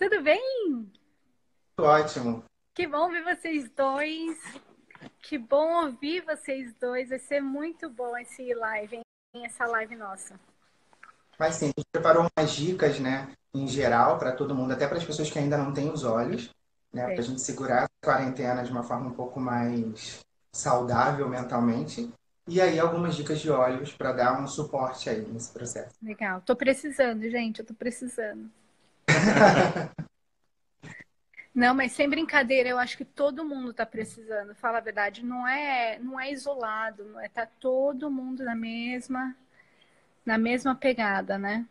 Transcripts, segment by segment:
Tudo bem? Ótimo. Que bom ver vocês dois. Que bom ouvir vocês dois. Vai ser muito bom esse live, hein? Essa live nossa. Mas sim, a gente preparou umas dicas, né, em geral, para todo mundo, até para as pessoas que ainda não têm os olhos, né, para a gente segurar a quarentena de uma forma um pouco mais saudável mentalmente. E aí, algumas dicas de olhos para dar um suporte aí nesse processo. Legal. Tô precisando, gente. Eu tô precisando. Não, mas sem brincadeira, eu acho que todo mundo tá precisando. Fala a verdade, não é isolado, não é, tá todo mundo na mesma pegada, né?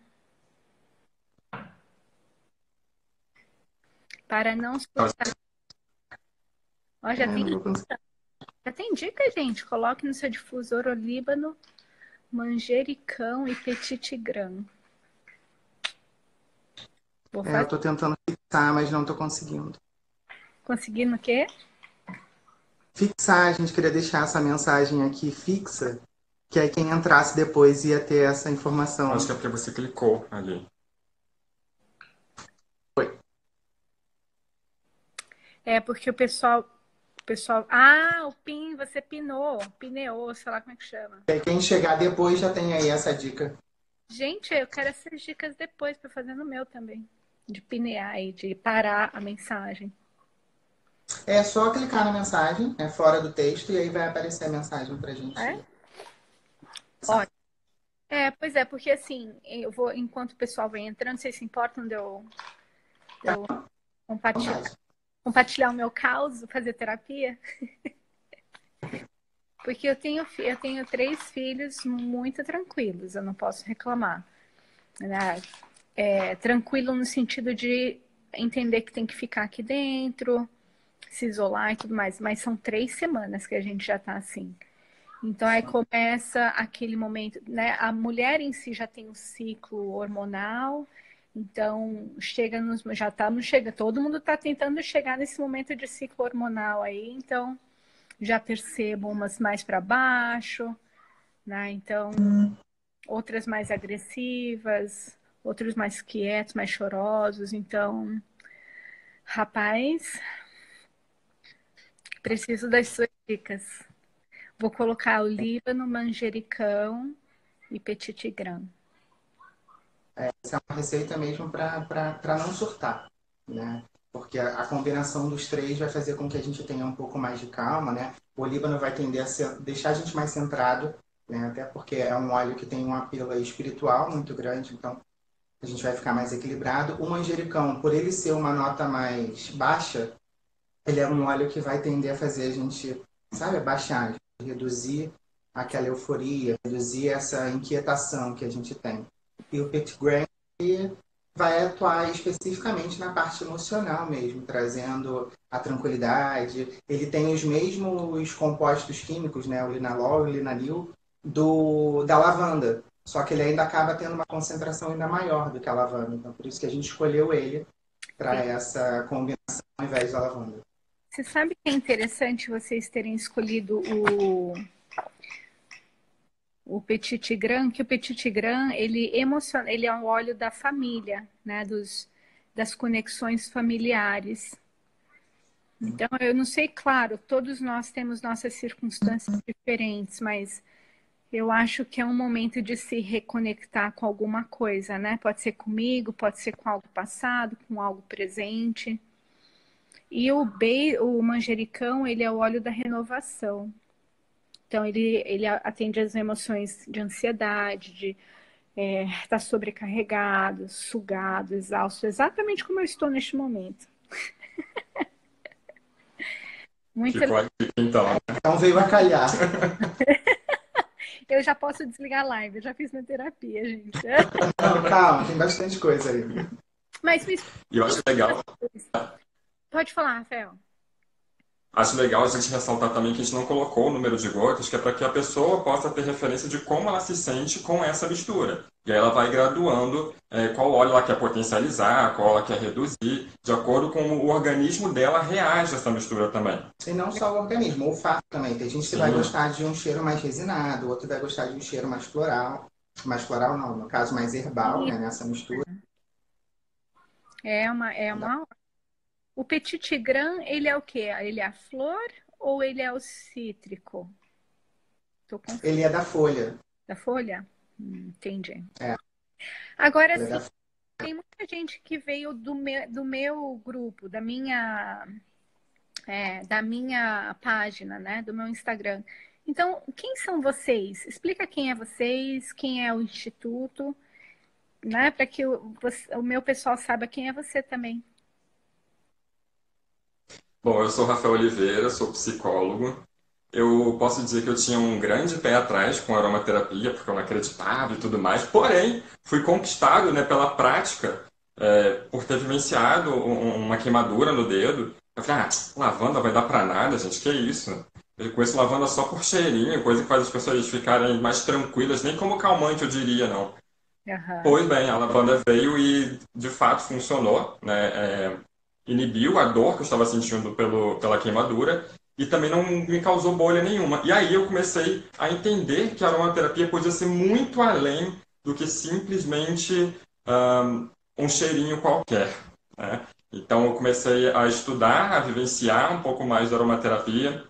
Para não surtar. Ó, já É, tem, não vou conseguir. já tem dica, gente. Coloque no seu difusor olíbano, manjericão e petit gram. Vou Eu fazer. estou tentando fixar, mas não estou conseguindo. Conseguindo o quê? Fixar, a gente queria deixar essa mensagem aqui fixa, que aí quem entrasse depois ia ter essa informação. Acho que é porque você clicou ali. É porque o pessoal. Ah, você pineou, sei lá como é que chama. E aí quem chegar depois já tem aí essa dica. Gente, eu quero essas dicas depois para fazer no meu também. De pinear e de parar a mensagem. É só clicar na mensagem, fora do texto, e aí vai aparecer a mensagem pra gente. É? Ótimo. Pois é, porque assim, eu vou, enquanto o pessoal vem entrando, vocês se importam de eu compartilhar o meu caos, fazer terapia? Porque eu tenho 3 filhos muito tranquilos, eu não posso reclamar. Né? Tranquilo no sentido de entender que tem que ficar aqui dentro, se isolar e tudo mais. Mas são 3 semanas que a gente já tá assim. Então aí começa aquele momento, né? A mulher em si já tem um ciclo hormonal, então todo mundo está tentando chegar nesse momento de ciclo hormonal aí, então já percebo umas mais para baixo, né? Então outras mais agressivas, outros mais quietos, mais chorosos. Então, rapaz, preciso das suas dicas. Vou colocar o líbano, manjericão e petit gram. Essa é uma receita mesmo para não surtar, né? Porque a combinação dos três vai fazer com que a gente tenha um pouco mais de calma, né? O olíbano vai tender deixar a gente mais centrado, né? Até porque é um óleo que tem um apelo espiritual muito grande, então a gente vai ficar mais equilibrado. O manjericão, por ele ser uma nota mais baixa, ele é um óleo que vai tender a fazer a gente, sabe, abaixar, reduzir aquela euforia, reduzir essa inquietação que a gente tem. E o Petit Grain vai atuar especificamente na parte emocional mesmo, trazendo a tranquilidade. Ele tem os mesmos compostos químicos, né, o linalol e o linalil, da lavanda. Só que ele ainda acaba tendo uma concentração ainda maior do que a lavanda. Então, por isso que a gente escolheu ele para essa combinação ao invés da lavanda. Você sabe que é interessante vocês terem escolhido o Petit Gram, que o Petit Gram, ele é um óleo da família, né, das conexões familiares. Então, eu não sei, claro, todos nós temos nossas circunstâncias diferentes, mas eu acho que é um momento de se reconectar com alguma coisa, né? Pode ser comigo, pode ser com algo passado, com algo presente. E o manjericão, ele é o óleo da renovação. Então, ele atende às emoções de ansiedade, de estar sobrecarregado, sugado, exausto, exatamente como eu estou neste momento. Muito Ficou aqui, então. Então veio a calhar. Eu já posso desligar a live, eu já fiz minha terapia, gente. Não, calma, tem bastante coisa aí. Mas E eu acho legal. pode falar, Rafael. Acho legal a gente ressaltar também que a gente não colocou o número de gotas, que é para que a pessoa possa ter referência de como ela se sente com essa mistura. E aí ela vai graduando qual óleo ela quer potencializar, qual ela quer reduzir, de acordo com o organismo dela reage a essa mistura também. E não só o organismo, o olfato também. Tem gente que Sim. vai gostar de um cheiro mais resinado, outro vai gostar de um cheiro mais floral. Mais floral não, no caso mais herbal, né, nessa mistura. É uma. O petit tigran, ele é o quê? Ele é a flor ou ele é o cítrico? Tô Ele confusa. é da folha. Da folha? Entendi. É, Agora, ele é sim, da folha. tem muita gente que veio do meu grupo, da minha página, né? Do meu Instagram. Então, quem são vocês? Explica quem é vocês, quem é o Instituto, né? Para que o meu pessoal saiba quem é você também. Bom, eu sou Rafael Oliveira, sou psicólogo. Eu posso dizer que eu tinha um grande pé atrás com aromaterapia, porque eu não acreditava e tudo mais. Porém, fui conquistado, né, pela prática, por ter vivenciado uma queimadura no dedo. Eu falei, lavanda vai dar pra nada, gente, que isso? Eu conheço lavanda só por cheirinho, coisa que faz as pessoas ficarem mais tranquilas, nem como calmante eu diria, não. Aham. Pois bem, a lavanda veio e de fato funcionou, né? Inibiu a dor que eu estava sentindo pela queimadura e também não me causou bolha nenhuma. E aí eu comecei a entender que a aromaterapia podia ser muito além do que simplesmente um cheirinho qualquer, né? Então eu comecei a estudar, a vivenciar um pouco mais da aromaterapia.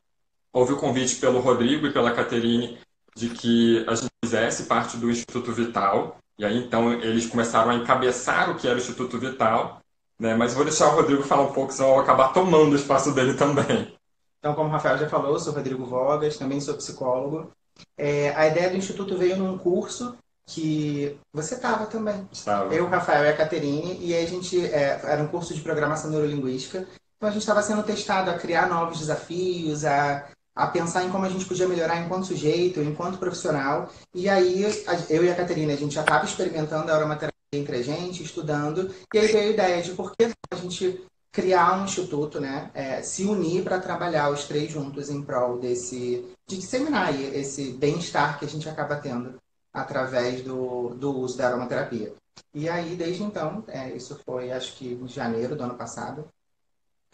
Houve o convite pelo Rodrigo e pela Caterine de que a gente fizesse parte do Instituto Vital. E aí, então, eles começaram a encabeçar o que era o Instituto Vital, né? Mas vou deixar o Rodrigo falar um pouco, senão eu vou acabar tomando o espaço dele também. Então, como o Rafael já falou, eu sou Rodrigo Vogas, também sou psicólogo. A ideia do Instituto veio num curso que você estava também. Estava. Eu, o Rafael e a Caterine, e aí a gente era um curso de programação neurolinguística. Então a gente estava sendo testado a criar novos desafios, a pensar em como a gente podia melhorar enquanto sujeito, enquanto profissional. E aí eu e a Caterine, a gente já estava experimentando a aromaterapia entre a gente, estudando, e aí veio a ideia de por que a gente criar um instituto, né, se unir para trabalhar os três juntos em prol de disseminar esse bem-estar que a gente acaba tendo através do uso da aromaterapia. E aí, desde então, isso foi acho que em janeiro do ano passado,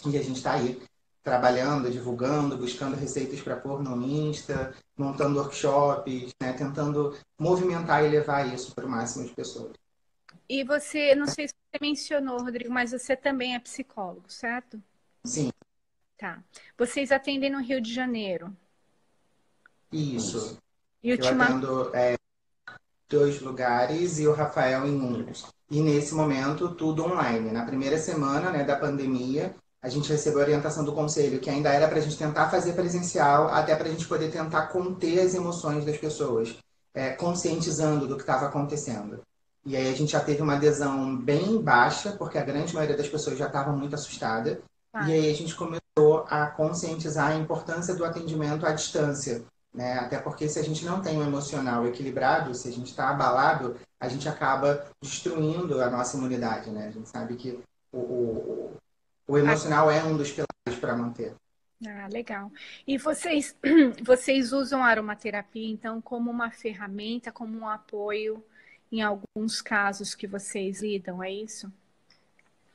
e a gente está aí trabalhando, divulgando, buscando receitas para pôr no Insta, montando workshops, né, tentando movimentar e levar isso para o máximo de pessoas. E você, não sei se você mencionou, Rodrigo, mas você também é psicólogo, certo? Sim, Tá. Vocês atendem no Rio de Janeiro. isso. E Eu atendo 2 lugares e o Rafael em um. E nesse momento, tudo online. Na primeira semana, né, da pandemia, a gente recebeu a orientação do conselho, que ainda era para a gente tentar fazer presencial, até para a gente poder tentar conter as emoções das pessoas, conscientizando do que estava acontecendo. E aí a gente já teve uma adesão bem baixa, porque a grande maioria das pessoas já estava muito assustada. E aí a gente começou a conscientizar a importância do atendimento à distância, né? Até porque se a gente não tem um emocional equilibrado, se a gente está abalado, a gente acaba destruindo a nossa imunidade, né? A gente sabe que o emocional é um dos pilares para manter. Legal. E vocês usam a aromaterapia, então, como uma ferramenta, como um apoio em alguns casos que vocês lidam, é isso?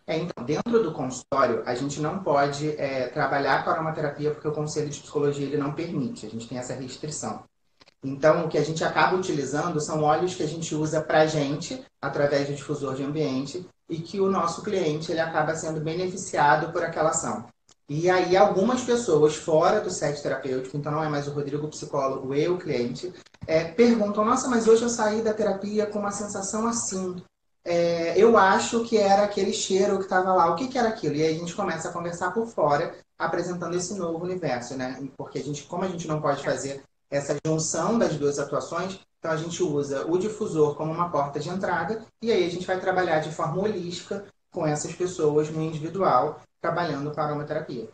Então, dentro do consultório, a gente não pode trabalhar com a aromaterapia porque o Conselho de Psicologia ele não permite, a gente tem essa restrição. Então, o que a gente acaba utilizando são óleos que a gente usa para a gente, através do difusor de ambiente, e que o nosso cliente ele acaba sendo beneficiado por aquela ação. E aí, algumas pessoas fora do set terapêutico, então não é mais o Rodrigo psicólogo, eu cliente, perguntam, nossa, mas hoje eu saí da terapia com uma sensação assim. Eu acho que era aquele cheiro que estava lá. O que, que era aquilo? E aí a gente começa a conversar por fora, apresentando esse novo universo, né? Porque como a gente não pode fazer essa junção das duas atuações, então a gente usa o difusor como uma porta de entrada e aí a gente vai trabalhar de forma holística com essas pessoas no individual, trabalhando com a aromaterapia.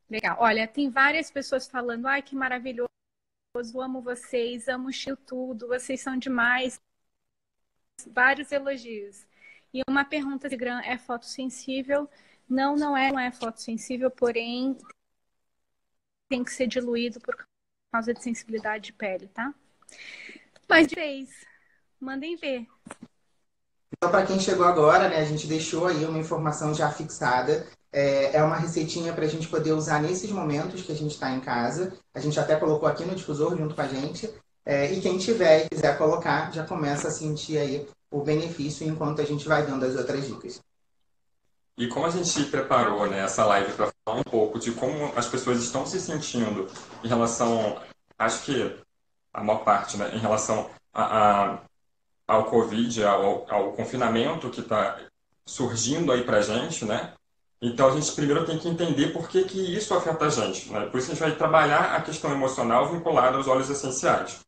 Legal. Olha, tem várias pessoas falando, ai, que maravilhoso, amo vocês, amo o Chiu tudo, vocês são demais. Vários elogios. E uma pergunta de Gran é fotossensível? Não é fotossensível, porém tem que ser diluído por causa de sensibilidade de pele, tá? Mas mandem ver. Então, para quem chegou agora, né, a gente deixou aí uma informação já fixada. É uma receitinha para a gente poder usar nesses momentos que a gente está em casa. A gente até colocou aqui no difusor junto com a gente. E quem tiver e quiser colocar, já começa a sentir aí o benefício enquanto a gente vai dando as outras dicas. E como a gente preparou, né, essa live para falar um pouco de como as pessoas estão se sentindo em relação, acho que a maior parte, né, em relação ao Covid, ao confinamento que está surgindo aí para a gente, né? Então a gente primeiro tem que entender por que que isso afeta a gente, né? Por isso a gente vai trabalhar a questão emocional vinculada aos óleos essenciais.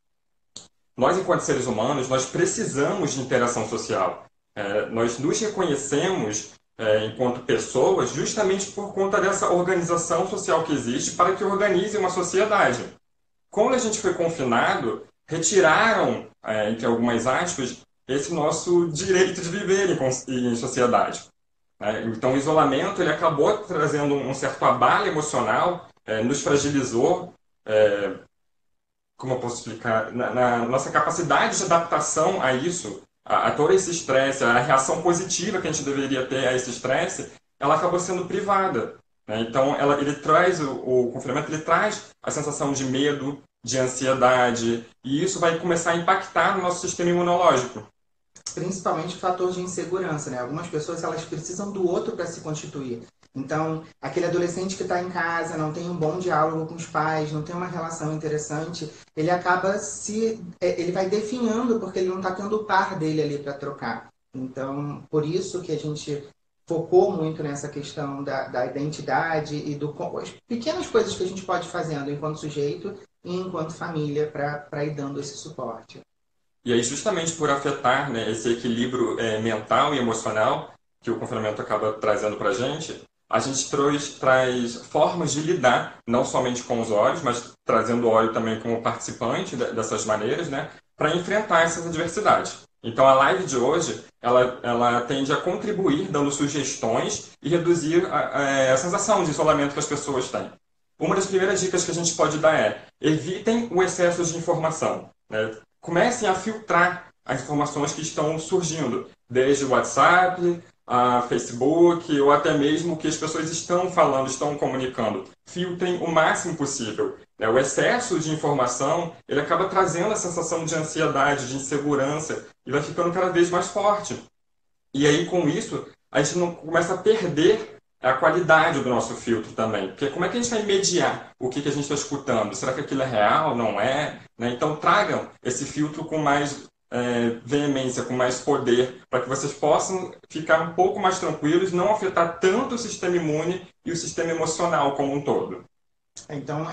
Nós, enquanto seres humanos, nós precisamos de interação social. Nós nos reconhecemos enquanto pessoas justamente por conta dessa organização social que existe para que organize uma sociedade. Quando a gente foi confinado, retiraram, entre algumas aspas, esse nosso direito de viver em sociedade. Então, o isolamento ele acabou trazendo um certo abalo emocional, nos fragilizou, como eu posso explicar, na nossa capacidade de adaptação a isso, a todo esse estresse, a reação positiva que a gente deveria ter a esse estresse, ela acabou sendo privada. Né? Então, ele traz, o confinamento ele traz a sensação de medo, de ansiedade, e isso vai começar a impactar no nosso sistema imunológico. Principalmente o fator de insegurança, né? Algumas pessoas elas precisam do outro para se constituir. Então, aquele adolescente que está em casa, não tem um bom diálogo com os pais, não tem uma relação interessante, ele acaba ele vai definhando porque ele não está tendo o par dele ali para trocar. Então, por isso que a gente focou muito nessa questão da identidade e as pequenas coisas que a gente pode ir fazendo enquanto sujeito e enquanto família para ir dando esse suporte. E aí, justamente por afetar, né, esse equilíbrio mental e emocional que o confinamento acaba trazendo para a gente traz formas de lidar, não somente com os óleos, mas trazendo o óleo também como participante dessas maneiras, né, para enfrentar essas adversidades. Então, a live de hoje, ela tende a contribuir, dando sugestões e reduzir a sensação de isolamento que as pessoas têm. Uma das primeiras dicas que a gente pode dar é: evitem o excesso de informação. Né? Comecem a filtrar as informações que estão surgindo, desde o WhatsApp, a Facebook, ou até mesmo o que as pessoas estão falando, estão comunicando. Filtrem o máximo possível. O excesso de informação, ele acaba trazendo a sensação de ansiedade, de insegurança, e vai ficando cada vez mais forte. E aí, com isso, a gente não começa a perder a qualidade do nosso filtro também. Porque como é que a gente vai mediar o que a gente está escutando? Será que aquilo é real? Não é? Né? Então tragam esse filtro com mais veemência, com mais poder, para que vocês possam ficar um pouco mais tranquilos, não afetar tanto o sistema imune e o sistema emocional como um todo. Então,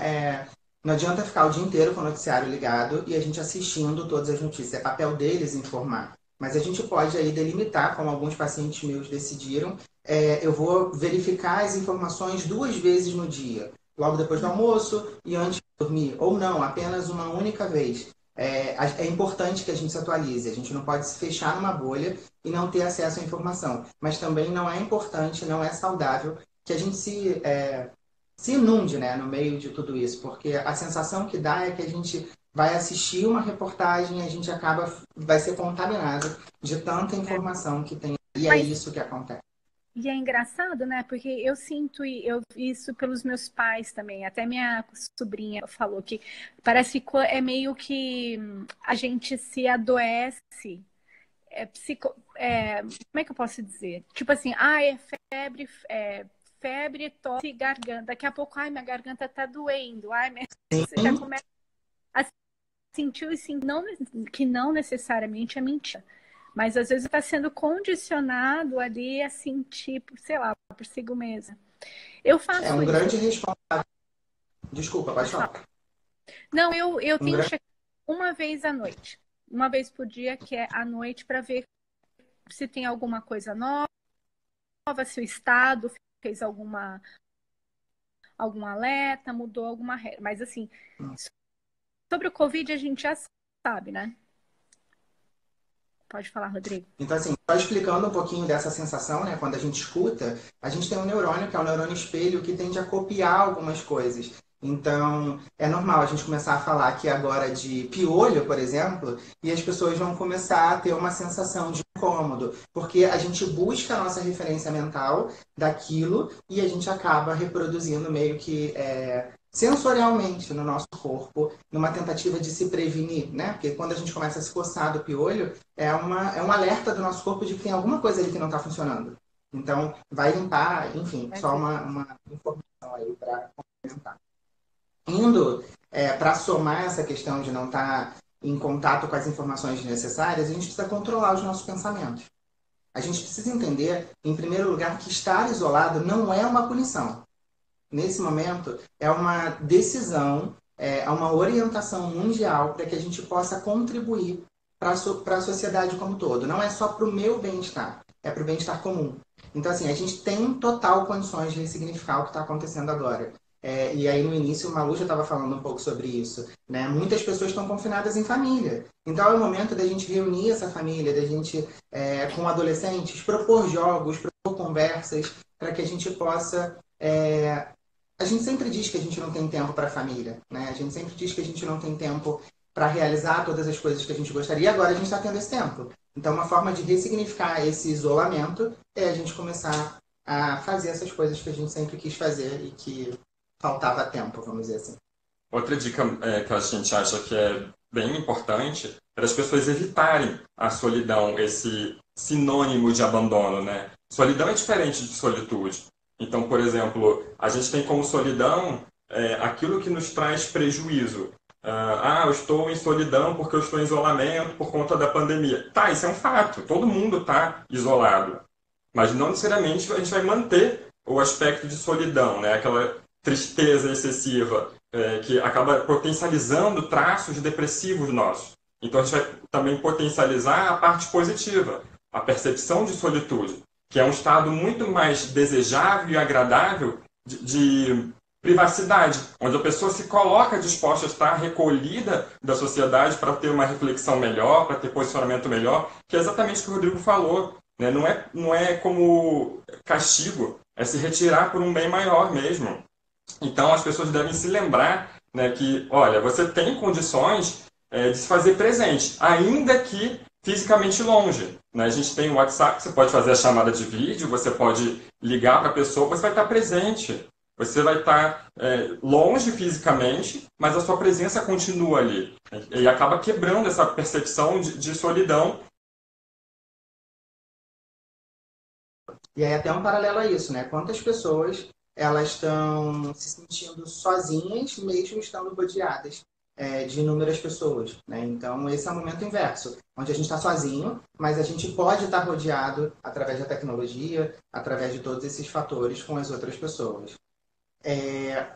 não adianta ficar o dia inteiro com o noticiário ligado e a gente assistindo todas as notícias. É papel deles informar. Mas a gente pode aí delimitar, como alguns pacientes meus decidiram, eu vou verificar as informações 2 vezes no dia, logo depois do almoço e antes de dormir, ou não, apenas uma única vez. É importante que a gente se atualize, a gente não pode se fechar numa bolha e não ter acesso à informação, mas também não é importante, não é saudável que a gente se inunde, né, no meio de tudo isso, porque a sensação que dá é que a gente vai assistir uma reportagem e a gente vai ser contaminado de tanta informação que tem. E é isso que acontece. E é engraçado, né? Porque eu sinto, e eu vi isso pelos meus pais também. Até minha sobrinha falou que parece que é meio que a gente se adoece. Como é que eu posso dizer? Tipo assim, é febre, tosse, garganta. Daqui a pouco, minha garganta tá doendo. Você já começa a sentir assim, que não necessariamente é mentira. Mas às vezes está sendo condicionado ali a sentir, sei lá, por si mesmo. Eu faço um grande responsável. Desculpa, pode falar. Não, eu tenho que checar uma vez à noite. Uma vez por dia, que é à noite, para ver se tem alguma coisa nova, se o estado fez algum alerta, mudou alguma regra. Mas assim, sobre o Covid a gente já sabe, né? Pode falar, Rodrigo. Então, assim, só explicando um pouquinho dessa sensação, né? Quando a gente escuta, a gente tem um neurônio, que é o neurônio espelho, que tende a copiar algumas coisas. Então, é normal a gente começar a falar aqui agora de piolho, por exemplo, e as pessoas vão começar a ter uma sensação de incômodo, porque a gente busca a nossa referência mental daquilo e a gente acaba reproduzindo meio que sensorialmente no nosso corpo, numa tentativa de se prevenir, né? Porque quando a gente começa a se coçar do piolho, é um alerta do nosso corpo de que tem alguma coisa ali que não está funcionando. Então, vai limpar, enfim, só uma informação aí para complementar. Indo para somar essa questão de não estar em contato com as informações necessárias, a gente precisa controlar os nossos pensamentos. A gente precisa entender, em primeiro lugar, que estar isolado não é uma punição. Nesse momento, é uma decisão, é uma orientação mundial para que a gente possa contribuir para a sociedade como um todo. Não é só para o meu bem-estar, é para o bem-estar comum. Então, assim, a gente tem total condições de ressignificar o que está acontecendo agora. E aí, no início, o Malu já estava falando um pouco sobre isso. Né? Muitas pessoas estão confinadas em família. Então, é o momento da gente reunir essa família, da gente, com adolescentes, propor jogos, propor conversas, para que a gente possa... A gente sempre diz que a gente não tem tempo para a família. Né? A gente sempre diz que a gente não tem tempo para realizar todas as coisas que a gente gostaria. E agora a gente está tendo esse tempo. Então, uma forma de ressignificar esse isolamento é a gente começar a fazer essas coisas que a gente sempre quis fazer e que faltava tempo, vamos dizer assim. Outra dica que a gente acha que é bem importante é as pessoas evitarem a solidão, esse sinônimo de abandono, né? Solidão é diferente de solitude. Então, por exemplo, a gente tem como solidão aquilo que nos traz prejuízo. Eu estou em solidão porque eu estou em isolamento por conta da pandemia. Tá, isso é um fato. Todo mundo está isolado. Mas não necessariamente a gente vai manter o aspecto de solidão, né? Aquela tristeza excessiva que acaba potencializando traços depressivos nossos. Então a gente vai também potencializar a parte positiva, a percepção de solitude, que é um estado muito mais desejável e agradável de privacidade, onde a pessoa se coloca disposta a estar recolhida da sociedade para ter uma reflexão melhor, para ter posicionamento melhor, que é exatamente o que o Rodrigo falou. Né? Não é como castigo, é se retirar por um bem maior mesmo. Então as pessoas devem se lembrar, né, que, olha, você tem condições de se fazer presente, ainda que fisicamente longe. Né? A gente tem o WhatsApp, você pode fazer a chamada de vídeo, você pode ligar para a pessoa, você vai estar presente. Você vai estar longe fisicamente, mas a sua presença continua ali. E acaba quebrando essa percepção de solidão. E aí até um paralelo a isso, né? Quantas pessoas elas estão se sentindo sozinhas, mesmo estando rodeadas de inúmeras pessoas. Né? Então, esse é o momento inverso, onde a gente está sozinho, mas a gente pode estar rodeado através da tecnologia, através de todos esses fatores com as outras pessoas.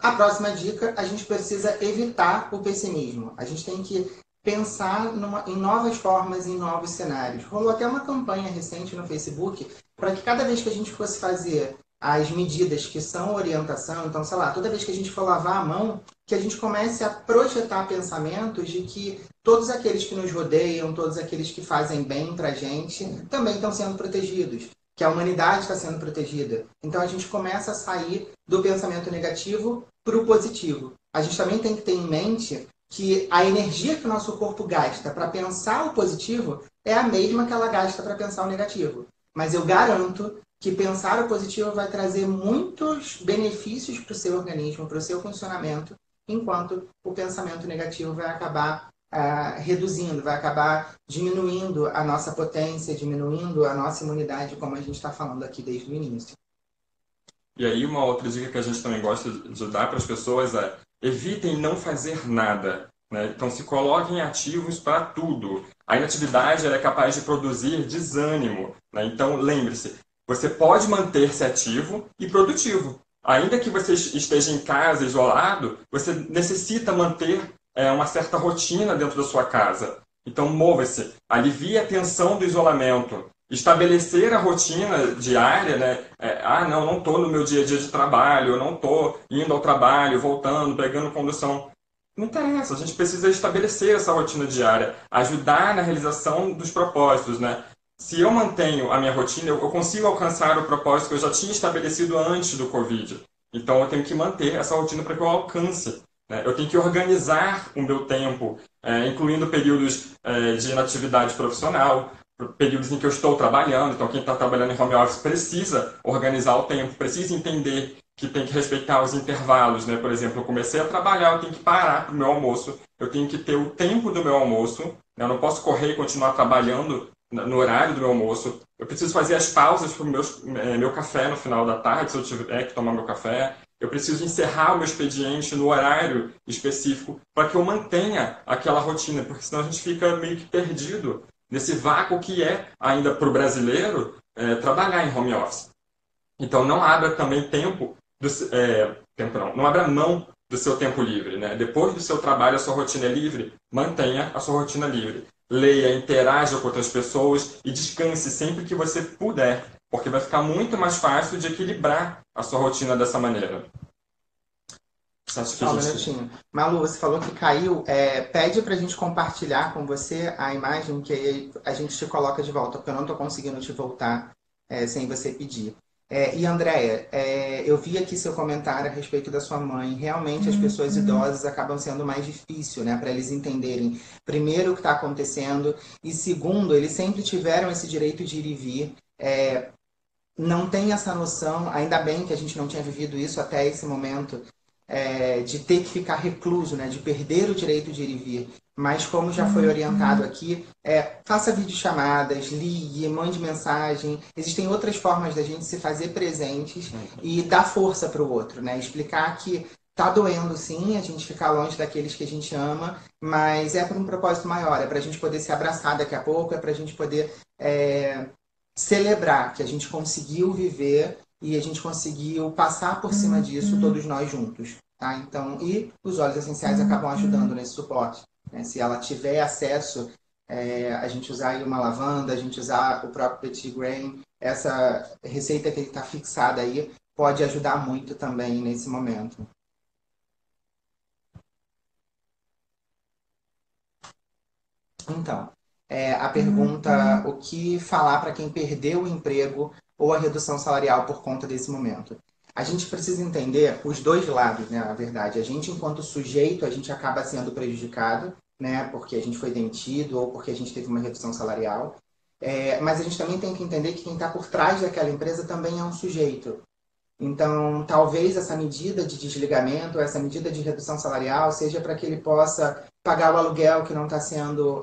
A próxima dica, a gente precisa evitar o pessimismo. A gente tem que pensar em novas formas, em novos cenários. Rolou até uma campanha recente no Facebook para que cada vez que a gente fosse fazer as medidas que são orientação, então, sei lá, toda vez que a gente for lavar a mão, que a gente comece a projetar pensamentos de que todos aqueles que nos rodeiam, todos aqueles que fazem bem pra gente, também estão sendo protegidos, que a humanidade está sendo protegida. Então a gente começa a sair do pensamento negativo para o positivo. A gente também tem que ter em mente que a energia que o nosso corpo gasta para pensar o positivo é a mesma que ela gasta para pensar o negativo. Mas eu garanto que pensar o positivo vai trazer muitos benefícios para o seu organismo, para o seu funcionamento, enquanto o pensamento negativo vai acabar reduzindo, vai acabar diminuindo a nossa potência, diminuindo a nossa imunidade, como a gente está falando aqui desde o início. E aí uma outra dica que a gente também gosta de dar para as pessoas é: evitem não fazer nada. Né? Então se coloquem ativos para tudo. A inatividade ela é capaz de produzir desânimo. Né? Então lembre-se, você pode manter-se ativo e produtivo. Ainda que você esteja em casa, isolado, você necessita manter uma certa rotina dentro da sua casa. Então mova-se, alivie a tensão do isolamento. Estabelecer a rotina diária, né? Não estou no meu dia a dia de trabalho, eu não estou indo ao trabalho, voltando, pegando condução. Não interessa, a gente precisa estabelecer essa rotina diária, ajudar na realização dos propósitos, né? Se eu mantenho a minha rotina, eu consigo alcançar o propósito que eu já tinha estabelecido antes do Covid. Então eu tenho que manter essa rotina para que eu alcance. Né? Eu tenho que organizar o meu tempo, incluindo períodos de inatividade profissional, períodos em que eu estou trabalhando. Então quem está trabalhando em home office precisa organizar o tempo, precisa entender que tem que respeitar os intervalos. Né? Por exemplo, eu comecei a trabalhar, eu tenho que parar para o meu almoço, eu tenho que ter o tempo do meu almoço. Eu não posso correr e continuar trabalhando no horário do meu almoço. Eu preciso fazer as pausas para o meu café no final da tarde, se eu tiver que tomar meu café. Eu preciso encerrar o meu expediente no horário específico para que eu mantenha aquela rotina, porque senão a gente fica meio que perdido nesse vácuo que é, ainda para o brasileiro, trabalhar em home office. Então, não abra também tempo não, não abra mão do seu tempo livre, né? Depois do seu trabalho, a sua rotina é livre, mantenha a sua rotina livre. Leia, interaja com outras pessoas e descanse sempre que você puder, porque vai ficar muito mais fácil de equilibrar a sua rotina dessa maneira. Só um minutinho. Malu, você falou que caiu. Pede pra gente compartilhar com você a imagem que aí a gente te coloca de volta, porque eu não tô conseguindo te voltar sem você pedir. E Andréia, eu vi aqui seu comentário a respeito da sua mãe. Realmente as pessoas idosas acabam sendo mais difícil, né, para eles entenderem, primeiro, o que está acontecendo, e segundo, eles sempre tiveram esse direito de ir e vir. Não tem essa noção, ainda bem que a gente não tinha vivido isso até esse momento, de ter que ficar recluso, né, de perder o direito de ir e vir. Mas como já foi orientado aqui, faça videochamadas, ligue, mande mensagem. Existem outras formas da gente se fazer presentes e dar força para o outro, né? Explicar que tá doendo sim, a gente ficar longe daqueles que a gente ama, mas é por um propósito maior, é para a gente poder se abraçar daqui a pouco, é para a gente poder celebrar que a gente conseguiu viver e a gente conseguiu passar por cima disso, todos nós juntos. Tá? Então, e os óleos essenciais acabam ajudando nesse suporte. Né? Se ela tiver acesso, a gente usar aí uma lavanda, a gente usar o próprio Petit Grain, essa receita que está fixada aí, pode ajudar muito também nesse momento. Então, a pergunta, o que falar para quem perdeu o emprego ou a redução salarial por conta desse momento? A gente precisa entender os dois lados, né, na verdade. A gente, enquanto sujeito, a gente acaba sendo prejudicado, né, porque a gente foi demitido ou porque a gente teve uma redução salarial. Mas a gente também tem que entender que quem está por trás daquela empresa também é um sujeito. Então, talvez essa medida de desligamento, essa medida de redução salarial, seja para que ele possa pagar o aluguel que não está sendo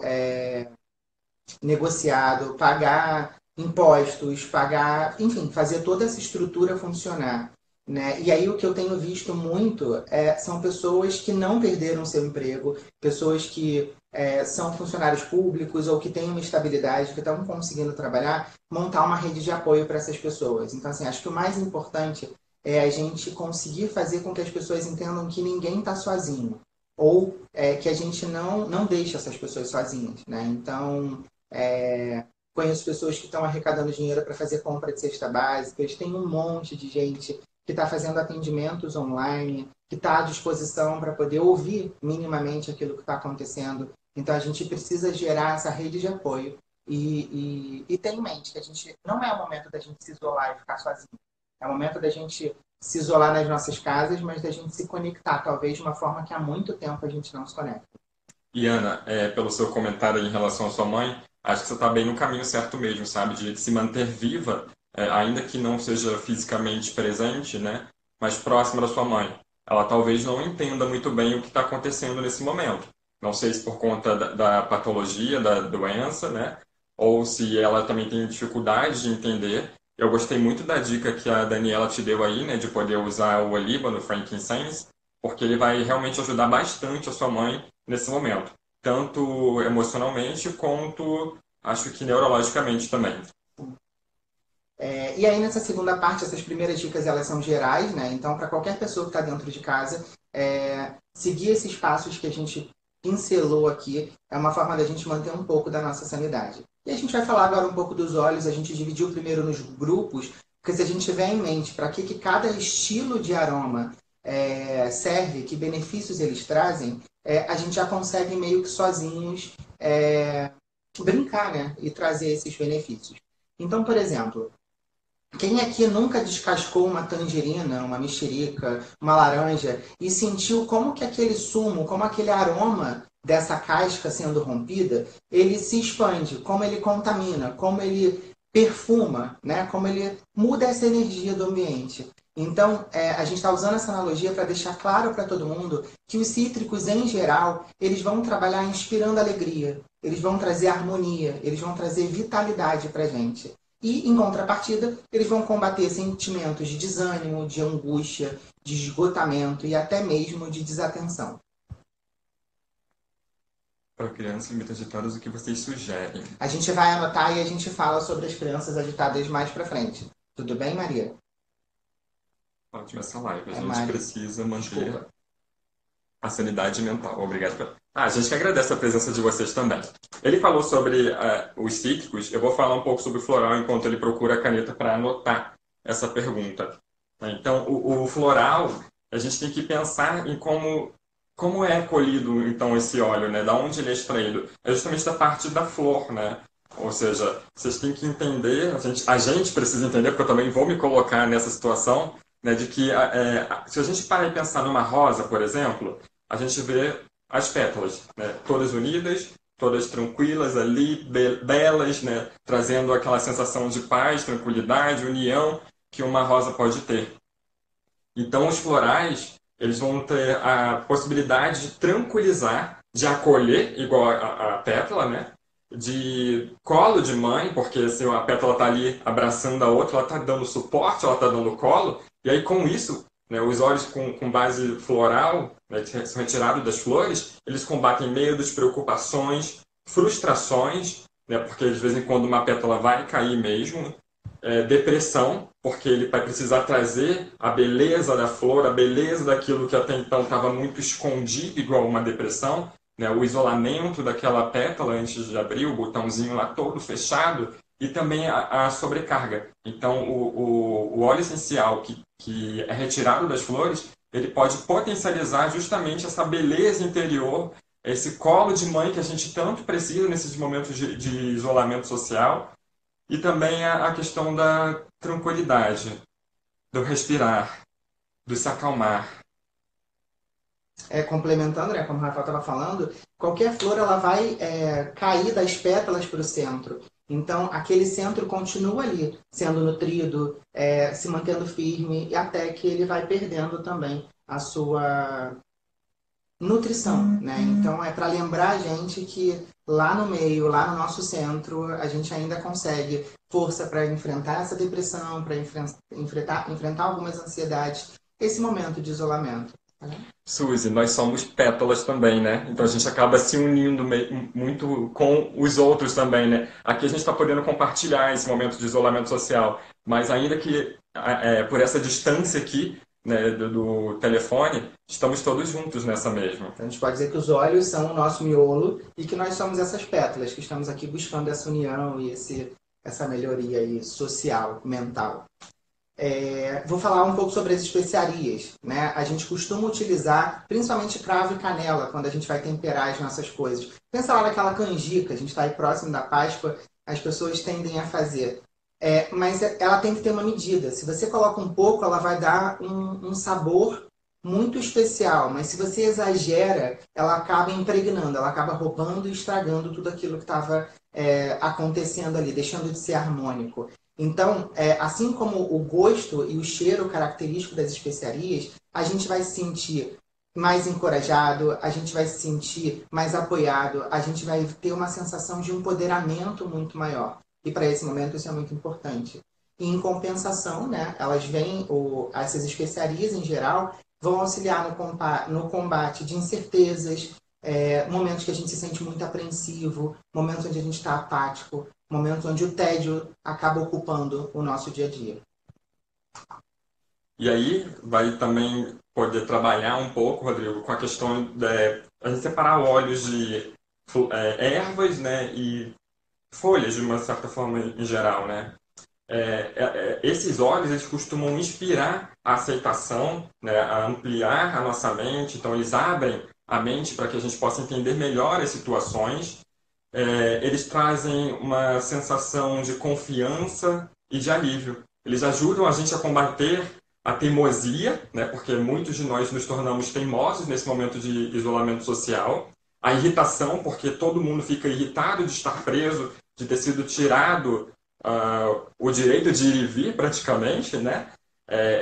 negociado, pagar impostos, pagar, enfim, fazer toda essa estrutura funcionar. Né? E aí o que eu tenho visto muito são pessoas que não perderam seu emprego, pessoas que são funcionários públicos ou que têm uma estabilidade, que estão conseguindo trabalhar, montar uma rede de apoio para essas pessoas. Então, assim, acho que o mais importante é a gente conseguir fazer com que as pessoas entendam que ninguém está sozinho. Ou que a gente não deixa essas pessoas sozinhas. Né? Então, conheço pessoas que estão arrecadando dinheiro para fazer compra de cesta básica, tem um monte de gente que está fazendo atendimentos online, que está à disposição para poder ouvir minimamente aquilo que está acontecendo. Então, a gente precisa gerar essa rede de apoio e ter em mente que a gente não é o momento da gente se isolar e ficar sozinho. É o momento da gente se isolar nas nossas casas, mas da gente se conectar, talvez de uma forma que há muito tempo a gente não se conecta. E Ana, pelo seu comentário em relação à sua mãe, acho que você está bem no caminho certo mesmo, sabe? De se manter viva, ainda que não seja fisicamente presente, né? Mas próxima da sua mãe. Ela talvez não entenda muito bem o que está acontecendo nesse momento. Não sei se por conta da patologia, da doença, né? Ou se ela também tem dificuldade de entender. Eu gostei muito da dica que a Daniela te deu aí, né? De poder usar o olíbano, frankincense, porque ele vai realmente ajudar bastante a sua mãe nesse momento. Tanto emocionalmente, quanto acho que neurologicamente também. E aí, nessa segunda parte, essas primeiras dicas, elas são gerais, né? Então, para qualquer pessoa que está dentro de casa, seguir esses passos que a gente pincelou aqui é uma forma da gente manter um pouco da nossa sanidade. E a gente vai falar agora um pouco dos óleos, a gente dividiu primeiro nos grupos, porque se a gente tiver em mente para que cada estilo de aroma serve, que benefícios eles trazem, a gente já consegue meio que sozinhos brincar, né? E trazer esses benefícios. Então, por exemplo, quem aqui nunca descascou uma tangerina, uma mexerica, uma laranja e sentiu como que aquele sumo, como aquele aroma dessa casca sendo rompida, ele se expande, como ele contamina, como ele perfuma, né? Como ele muda essa energia do ambiente. Então, a gente está usando essa analogia para deixar claro para todo mundo que os cítricos, em geral, eles vão trabalhar inspirando alegria. eles vão trazer harmonia, eles vão trazer vitalidade para a gente. E, em contrapartida, eles vão combater sentimentos de desânimo, de angústia, de esgotamento e até mesmo de desatenção. Para crianças muito agitadas, o que vocês sugerem? A gente vai anotar e a gente fala sobre as crianças agitadas mais para frente. Tudo bem, Maria? Ótimo essa live. A gente Mari. precisa manter Desculpa. a sanidade mental. Obrigado. A gente que agradece a presença de vocês também. Ele falou sobre os cítricos. Eu vou falar um pouco sobre o floral enquanto ele procura a caneta para anotar essa pergunta. Então, o floral, a gente tem que pensar em como é colhido, então, esse óleo, né? Da onde ele é extraído? É justamente da parte da flor, né? Ou seja, vocês têm que entender, a gente precisa entender, porque eu também vou me colocar nessa situação, né, de que se a gente parar e pensar numa rosa, por exemplo, a gente vê as pétalas, né, todas unidas, todas tranquilas ali, belas, né, trazendo aquela sensação de paz, tranquilidade, união que uma rosa pode ter. Então, os florais, eles vão ter a possibilidade de tranquilizar, de acolher, igual a pétala, né? De colo de mãe, porque se a pétala está ali abraçando a outra, ela está dando suporte, ela está dando colo, e aí com isso, né, os óleos com base floral, né, que são retirados das flores, eles combatem medos, preocupações, frustrações, né, porque de vez em quando uma pétala vai cair mesmo, depressão, porque ele vai precisar trazer a beleza da flor, a beleza daquilo que até então estava muito escondido, igual uma depressão, né, o isolamento daquela pétala antes de abrir, o botãozinho lá todo fechado, e também a sobrecarga. Então, o óleo essencial que é retirado das flores, ele pode potencializar justamente essa beleza interior, esse colo de mãe que a gente tanto precisa nesses momentos de isolamento social, e também a questão da tranquilidade, do respirar, do se acalmar. Complementando, né, como o Rafael estava falando, qualquer flor ela vai cair das pétalas para o centro. Então, aquele centro continua ali, sendo nutrido, se mantendo firme, e até que ele vai perdendo também a sua nutrição, né? Então, é para lembrar a gente que lá no meio, lá no nosso centro, a gente ainda consegue força para enfrentar essa depressão, para enfrentar algumas ansiedades, esse momento de isolamento. Suzy, nós somos pétalas também, né? Então a gente acaba se unindo muito com os outros também, né? Aqui a gente está podendo compartilhar esse momento de isolamento social, mas ainda que por essa distância aqui, né, do telefone, estamos todos juntos nessa mesma. Então a gente pode dizer que os olhos são o nosso miolo e que nós somos essas pétalas que estamos aqui buscando essa união e essa melhoria aí social, mental. Vou falar um pouco sobre as especiarias, né? A gente costuma utilizar principalmente cravo e canela quando a gente vai temperar as nossas coisas. Pensa lá naquela canjica, a gente está aí próximo da Páscoa, as pessoas tendem a fazer. Mas ela tem que ter uma medida. Se você coloca um pouco, ela vai dar um sabor muito especial, mas se você exagera, ela acaba impregnando, ela acaba roubando e estragando tudo aquilo que estava acontecendo ali, deixando de ser harmônico. Então, assim como o gosto e o cheiro característico das especiarias, a gente vai se sentir mais encorajado, a gente vai se sentir mais apoiado, a gente vai ter uma sensação de empoderamento muito maior. E para esse momento isso é muito importante. E em compensação, né, essas especiarias em geral vão auxiliar no combate de incertezas, momentos que a gente se sente muito apreensivo, momentos onde a gente está apático, momentos onde o tédio acaba ocupando o nosso dia a dia. E aí vai também poder trabalhar um pouco, Rodrigo, com a questão de a gente separar óleos de ervas, né, e folhas, de uma certa forma, em geral, né? Esses óleos, eles costumam inspirar a aceitação, né, a ampliar a nossa mente, então eles abrem a mente para que a gente possa entender melhor as situações. Eles trazem uma sensação de confiança e de alívio. Eles ajudam a gente a combater a teimosia, né, porque muitos de nós nos tornamos teimosos nesse momento de isolamento social. A irritação, porque todo mundo fica irritado de estar preso, de ter sido tirado o direito de ir e vir, praticamente, né?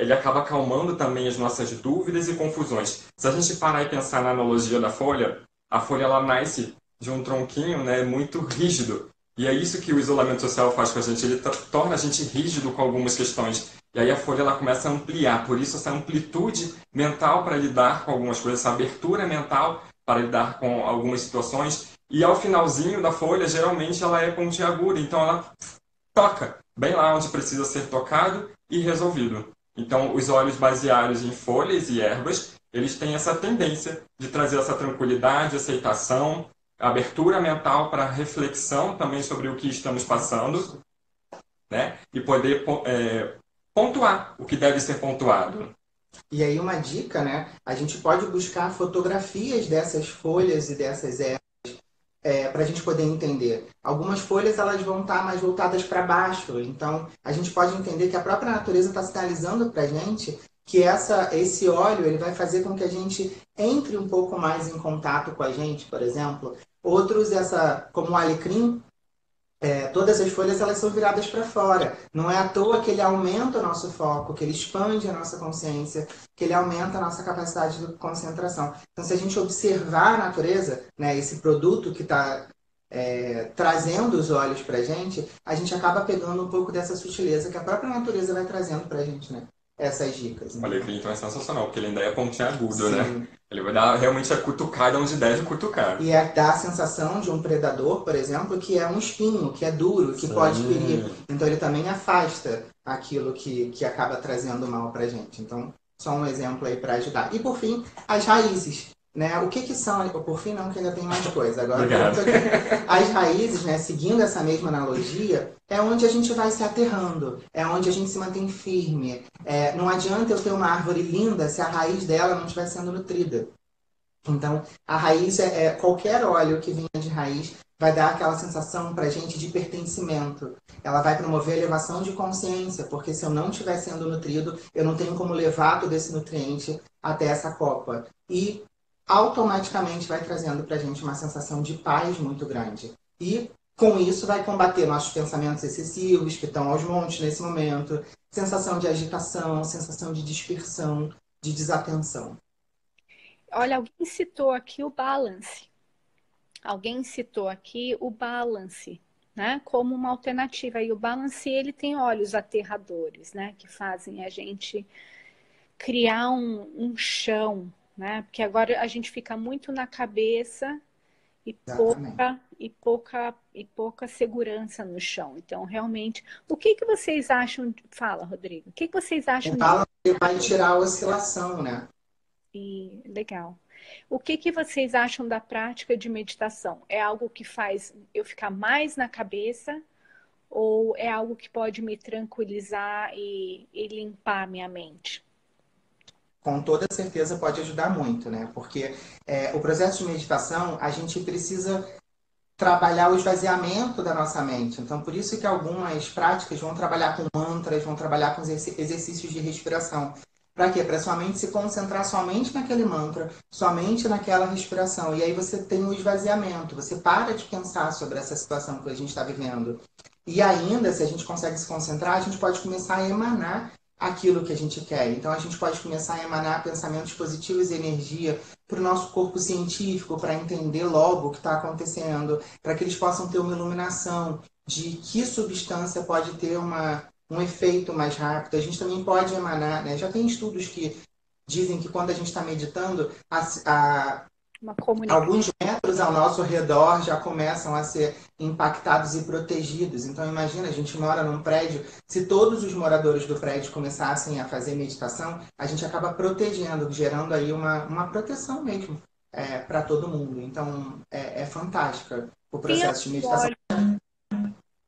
Ele acaba acalmando também as nossas dúvidas e confusões. Se a gente parar e pensar na analogia da folha, a folha ela nasce de um tronquinho, né, muito rígido. E é isso que o isolamento social faz com a gente, ele torna a gente rígido com algumas questões. E aí a folha ela começa a ampliar, por isso essa amplitude mental para lidar com algumas coisas, essa abertura mental para lidar com algumas situações. E ao finalzinho da folha, geralmente ela é pontiaguda, então ela toca bem lá onde precisa ser tocado e resolvido. Então, os óleos baseados em folhas e ervas, eles têm essa tendência de trazer essa tranquilidade, aceitação, abertura mental para reflexão também sobre o que estamos passando, né? E poder pontuar o que deve ser pontuado. E aí uma dica, né? A gente pode buscar fotografias dessas folhas e dessas ervas para a gente poder entender. Algumas folhas elas vão estar mais voltadas para baixo, então a gente pode entender que a própria natureza está sinalizando para a gente que esse óleo ele vai fazer com que a gente entre um pouco mais em contato com a gente, por exemplo. Outros, como o alecrim, todas as folhas elas são viradas para fora. Não é à toa que ele aumenta o nosso foco, que ele expande a nossa consciência, que ele aumenta a nossa capacidade de concentração. Então, se a gente observar a natureza, né, esse produto que está trazendo os olhos para a gente acaba pegando um pouco dessa sutileza que a própria natureza vai trazendo para a gente, né? Essas dicas. O alecrim então é sensacional, porque ele ainda é pontiagudo, Sim. né? Ele vai dar realmente a cutucada onde deve cutucar. E dá a sensação de um predador, por exemplo, que é um espinho, que é duro, que pode ferir. Então ele também afasta aquilo que acaba trazendo mal pra gente. Então, só um exemplo aí para ajudar. E por fim, as raízes. Né? O que são? Por fim, não, que ainda tem mais coisa. Agora, as raízes, né, seguindo essa mesma analogia, é onde a gente vai se aterrando, é onde a gente se mantém firme. Não adianta eu ter uma árvore linda se a raiz dela não estiver sendo nutrida. Então, a raiz qualquer óleo que venha de raiz vai dar aquela sensação para a gente de pertencimento. Ela vai promover a elevação de consciência, porque se eu não estiver sendo nutrido, eu não tenho como levar todo esse nutriente até essa copa. E automaticamente vai trazendo para a gente uma sensação de paz muito grande. E com isso vai combater nossos pensamentos excessivos, que estão aos montes nesse momento, sensação de agitação, sensação de dispersão, de desatenção. Olha, alguém citou aqui o balance. Alguém citou aqui o balance, né? Como uma alternativa. E o balance, ele tem óleos aterradores, né? Que fazem a gente criar um chão, né? Porque agora a gente fica muito na cabeça e pouca segurança no chão. Então, realmente, o que vocês acham? Fala, Rodrigo. O que vocês acham? O balance vai tirar a oscilação, né? Legal. O que vocês acham da prática de meditação? É algo que faz eu ficar mais na cabeça ou é algo que pode me tranquilizar e limpar minha mente? Com toda certeza pode ajudar muito, né? Porque o processo de meditação, a gente precisa trabalhar o esvaziamento da nossa mente. Então, por isso que algumas práticas vão trabalhar com mantras, vão trabalhar com exercícios de respiração. Para quê? Para sua mente se concentrar somente naquele mantra, somente naquela respiração. E aí você tem o esvaziamento, você para de pensar sobre essa situação que a gente está vivendo. E ainda, se a gente consegue se concentrar, a gente pode começar a emanar aquilo que a gente quer. Então, a gente pode começar a emanar pensamentos positivos e energia para o nosso corpo científico, para entender logo o que está acontecendo, para que eles possam ter uma iluminação de que substância pode ter um efeito mais rápido. A gente também pode emanar, né? Já tem estudos que dizem que quando a gente está meditando, alguns metros ao nosso redor já começam a ser impactados e protegidos. Então, imagina, a gente mora num prédio, se todos os moradores do prédio começassem a fazer meditação, a gente acaba protegendo, gerando aí uma proteção mesmo para todo mundo. Então, é fantástica o processo de meditação.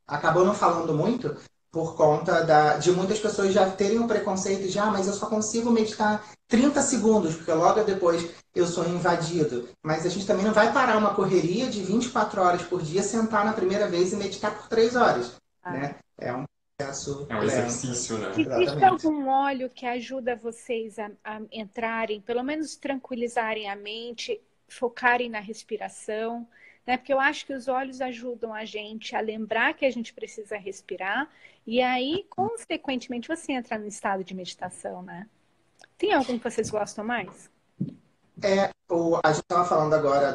Acabou não falando muito, por conta de muitas pessoas já terem um preconceito de mas eu só consigo meditar 30 segundos, porque logo depois eu sou invadido. Mas a gente também não vai parar uma correria de 24 horas por dia, sentar na primeira vez e meditar por 3 horas. Né? É um processo... É um exercício, né? Existe algum óleo que ajuda vocês a entrarem, pelo menos tranquilizarem a mente, focarem na respiração? Né? Porque eu acho que os óleos ajudam a gente a lembrar que a gente precisa respirar e aí, consequentemente, você entra no estado de meditação, né? Tem algum que vocês gostam mais? A gente estava falando agora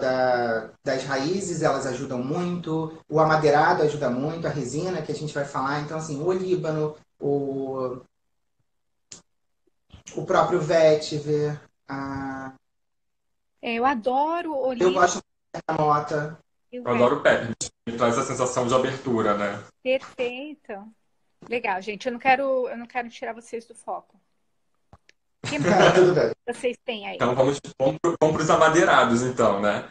das raízes, elas ajudam muito, o amadeirado ajuda muito, a resina que a gente vai falar. Então, assim, o olíbano, o próprio vétiver, Eu adoro o eu olíbano gosto da mota. e o Eu adoro o peppermint, ele traz a sensação de abertura, né? perfeito. Legal, gente. Eu não quero tirar vocês do foco. O que mais Tudo bem. vocês têm aí? Então vamos para os amadeirados, então, né?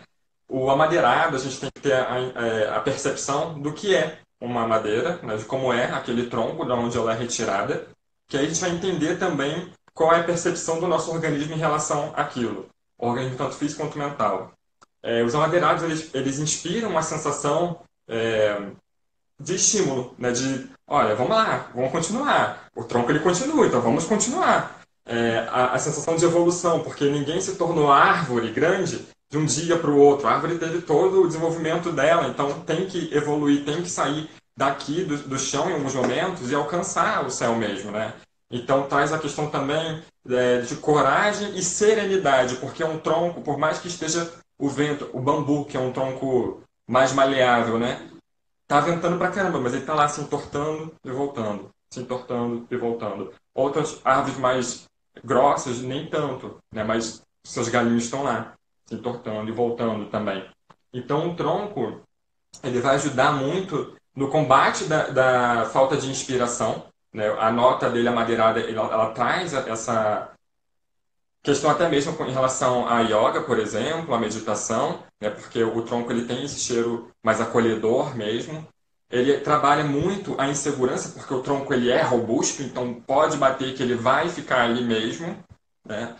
O amadeirado, a gente tem que ter a percepção do que é uma madeira, né? De como é aquele tronco, de onde ela é retirada, que aí a gente vai entender também qual é a percepção do nosso organismo em relação àquilo, o organismo tanto físico quanto mental. Os amadeirados, eles inspiram uma sensação de estímulo, né? De, olha, vamos lá, vamos continuar. O tronco ele continua, então vamos continuar. A sensação de evolução, porque ninguém se tornou árvore grande de um dia para o outro. A árvore teve todo o desenvolvimento dela, então tem que evoluir, tem que sair daqui do chão em alguns momentos e alcançar o céu mesmo, né? Então traz a questão também de coragem e serenidade, porque é um tronco, por mais que esteja o vento, o bambu, que é um tronco mais maleável, né? Tá ventando pra caramba, mas ele tá lá se entortando e voltando, se entortando e voltando. Outras árvores mais grossas, nem tanto, né? Mas seus galhinhos estão lá, se entortando e voltando também. Então o tronco, ele vai ajudar muito no combate da falta de inspiração, né? A nota dele, a madeirada, ela traz essa questão até mesmo em relação à yoga, por exemplo, à meditação, né? Porque o tronco ele tem esse cheiro mais acolhedor mesmo. Ele trabalha muito a insegurança, porque o tronco ele é robusto, então pode bater que ele vai ficar ali mesmo, né?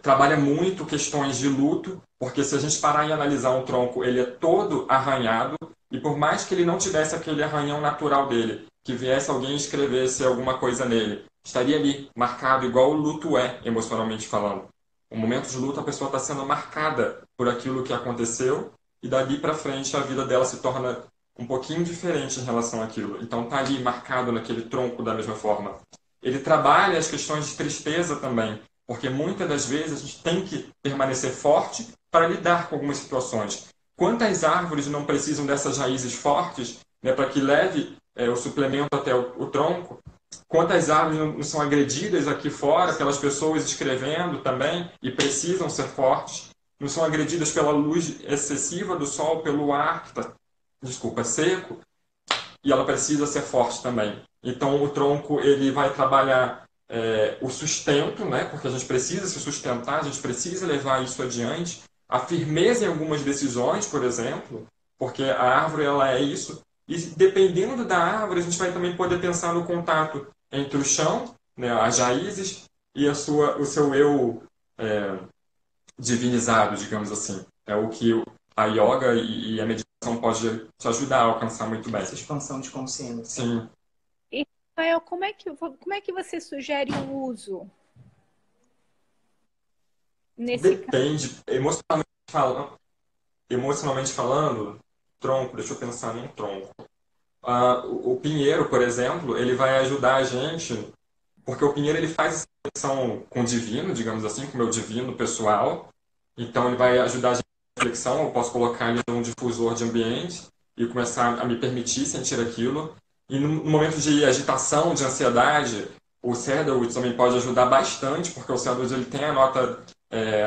Trabalha muito questões de luto, porque se a gente parar e analisar um tronco, ele é todo arranhado, e por mais que ele não tivesse aquele arranhão natural dele, que viesse alguém e escrevesse alguma coisa nele, estaria ali, marcado, igual o luto é, emocionalmente falando. No momento de luto, a pessoa está sendo marcada por aquilo que aconteceu, e dali para frente a vida dela se torna um pouquinho diferente em relação àquilo. Então está ali marcado naquele tronco da mesma forma. Ele trabalha as questões de tristeza também, porque muitas das vezes a gente tem que permanecer forte para lidar com algumas situações. Quantas árvores não precisam dessas raízes fortes, né, para que leve o suplemento até o tronco? Quantas árvores não são agredidas aqui fora, pelas pessoas escrevendo também, e precisam ser fortes? Não são agredidas pela luz excessiva do sol, pelo ar que está, seco, e ela precisa ser forte também. Então o tronco ele vai trabalhar o sustento, né? Porque a gente precisa se sustentar, a gente precisa levar isso adiante. A firmeza em algumas decisões, por exemplo, porque a árvore ela é isso. E dependendo da árvore, a gente vai também poder pensar no contato entre o chão, né, as raízes, e o seu eu divinizado, digamos assim. É o que a yoga e a meditação pode te ajudar a alcançar muito bem. Essa expansão de consciência. Sim. E, Rafael, como é que você sugere o uso? Nesse caso? Depende. Emocionalmente falando, tronco, deixa eu pensar num tronco. O pinheiro, por exemplo, ele vai ajudar a gente, porque o pinheiro ele faz essa conexão com o divino, digamos assim, com o meu divino pessoal. Então ele vai ajudar a gente na reflexão. Eu posso colocar ele num difusor de ambiente e começar a me permitir sentir aquilo. E no momento de agitação, de ansiedade, o cedarwood também pode ajudar bastante, porque o cedarwood ele tem a nota,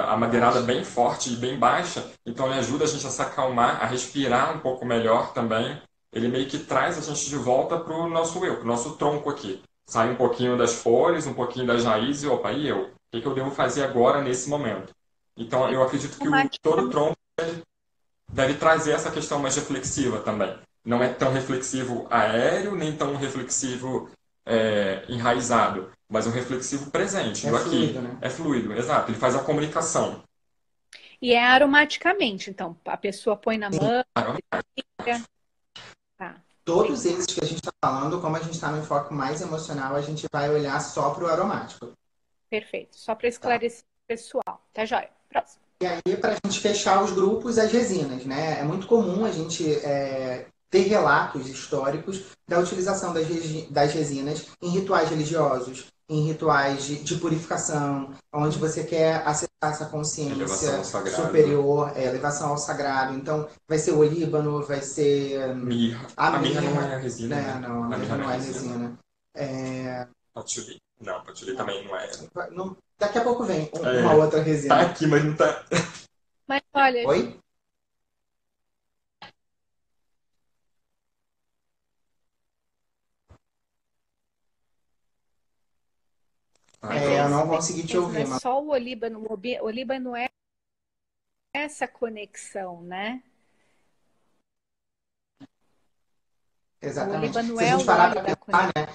a madeirada bem forte e bem baixa, então ele ajuda a gente a se acalmar, a respirar um pouco melhor também. Ele meio que traz a gente de volta para o nosso eu, para o nosso tronco aqui. Sai um pouquinho das folhas, um pouquinho das raízes e, opa, e eu? O que eu devo fazer agora nesse momento? Então eu acredito que todo tronco deve trazer essa questão mais reflexiva também. Não é tão reflexivo aéreo, nem tão reflexivo enraizado, mas um reflexivo presente, do aqui. Fluido, né? É fluido, exato. Ele faz a comunicação. E é aromaticamente, então. A pessoa põe na mão. Tá. Todos esses que a gente está falando, como a gente está no enfoque mais emocional, a gente vai olhar só para o aromático. Perfeito. Só para esclarecer o pessoal. Tá joia. Próximo. E aí, para a gente fechar os grupos, as resinas, né? É muito comum a gente ter relatos históricos da utilização das resinas em rituais religiosos, em rituais de purificação, onde você quer acessar essa consciência superior, elevação ao sagrado. Então, vai ser o olíbano, vai ser mirra. A mirra não mirra, é resina, né? Não, a mirra não é resina. Patchouli. Não, patchouli também não é. Daqui a pouco vem uma outra resina. Tá aqui, mas não tá. Mas olha, Oi? Eu não consegui te ouvir. Não é só o olíbano. O olíbano é essa conexão, né? Exatamente. O olíbano Se a gente parar para pensar, né?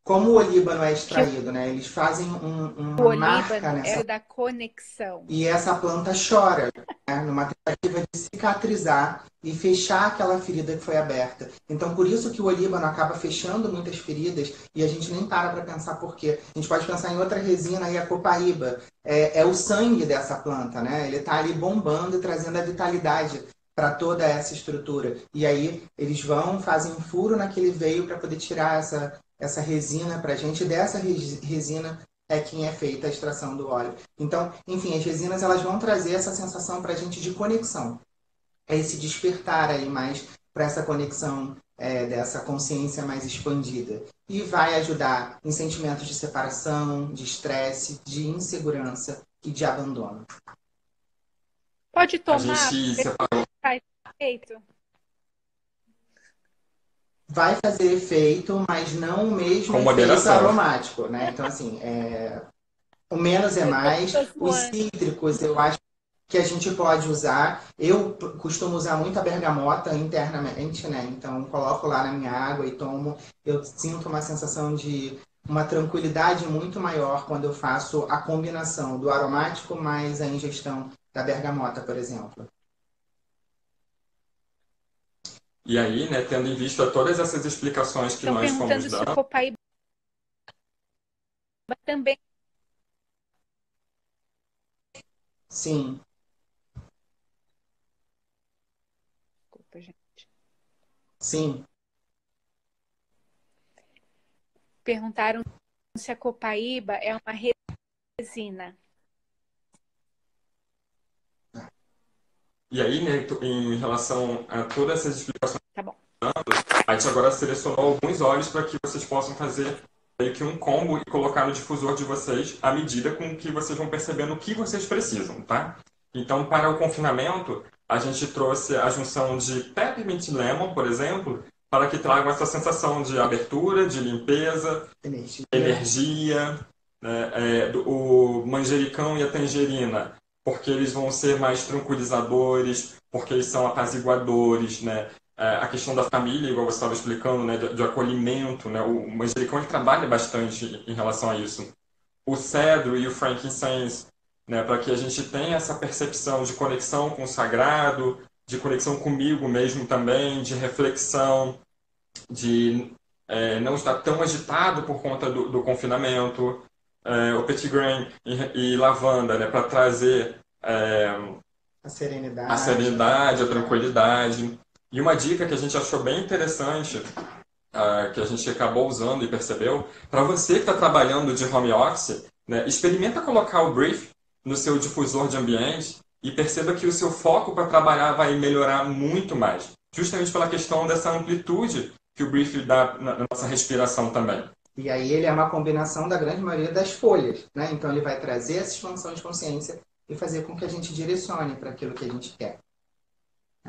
Como o olíbano é extraído, né? Eles fazem uma marca nessa... é da conexão. E essa planta chora, né? Numa tentativa de cicatrizar e fechar aquela ferida que foi aberta. Então, por isso que o olíbano acaba fechando muitas feridas e a gente nem para pensar por quê. A gente pode pensar em outra resina, aí a copaíba. É o sangue dessa planta, né? Ele está ali bombando e trazendo a vitalidade para toda essa estrutura. E aí eles fazem um furo naquele veio para poder tirar essa resina para a gente. E dessa resina é quem é feita a extração do óleo. Então, enfim, as resinas elas vão trazer essa sensação para a gente de conexão. É esse despertar aí mais para essa conexão dessa consciência mais expandida. E vai ajudar em sentimentos de separação, de estresse, de insegurança e de abandono. Pode tomar, a gente separou. Faz efeito? Vai fazer efeito, mas não o mesmo com efeito moderação aromático, né? Então, assim, o menos é mais. Os cítricos, eu acho que a gente pode usar. Eu costumo usar muito a bergamota internamente, né? Então, coloco lá na minha água e tomo. Eu sinto uma sensação de uma tranquilidade muito maior quando eu faço a combinação do aromático mais a ingestão da bergamota, por exemplo. E aí, né, tendo em vista todas essas explicações que nós fomos dando... Se o copaíba também... Sim. Desculpa, gente. Sim. Perguntaram se a copaíba é uma resina. E aí, né, em relação a todas essas explicações, tá bom, a gente agora selecionou alguns óleos para que vocês possam fazer meio que um combo e colocar no difusor de vocês à medida com que vocês vão percebendo o que vocês precisam, tá? Então, para o confinamento, a gente trouxe a junção de Peppermint Lemon, por exemplo, para que tragam essa sensação de abertura, de limpeza, energia, né? O manjericão e a tangerina, porque eles vão ser mais tranquilizadores, porque eles são apaziguadores, né? A questão da família, igual você estava explicando, né? De acolhimento, né? O manjericão ele trabalha bastante em relação a isso. O cedro e o frankincense, né? Para que a gente tenha essa percepção de conexão com o sagrado, de conexão comigo mesmo também, de reflexão, de não estar tão agitado por conta do confinamento. O petit grain e lavanda, né, para trazer a serenidade, a tranquilidade. E uma dica que a gente achou bem interessante, que a gente acabou usando e percebeu, para você que está trabalhando de home office, né, experimenta colocar o brief no seu difusor de ambiente e perceba que o seu foco para trabalhar vai melhorar muito mais, justamente pela questão dessa amplitude que o brief dá na nossa respiração também. E aí ele é uma combinação da grande maioria das folhas, né? Então ele vai trazer essa expansão de consciência e fazer com que a gente direcione para aquilo que a gente quer.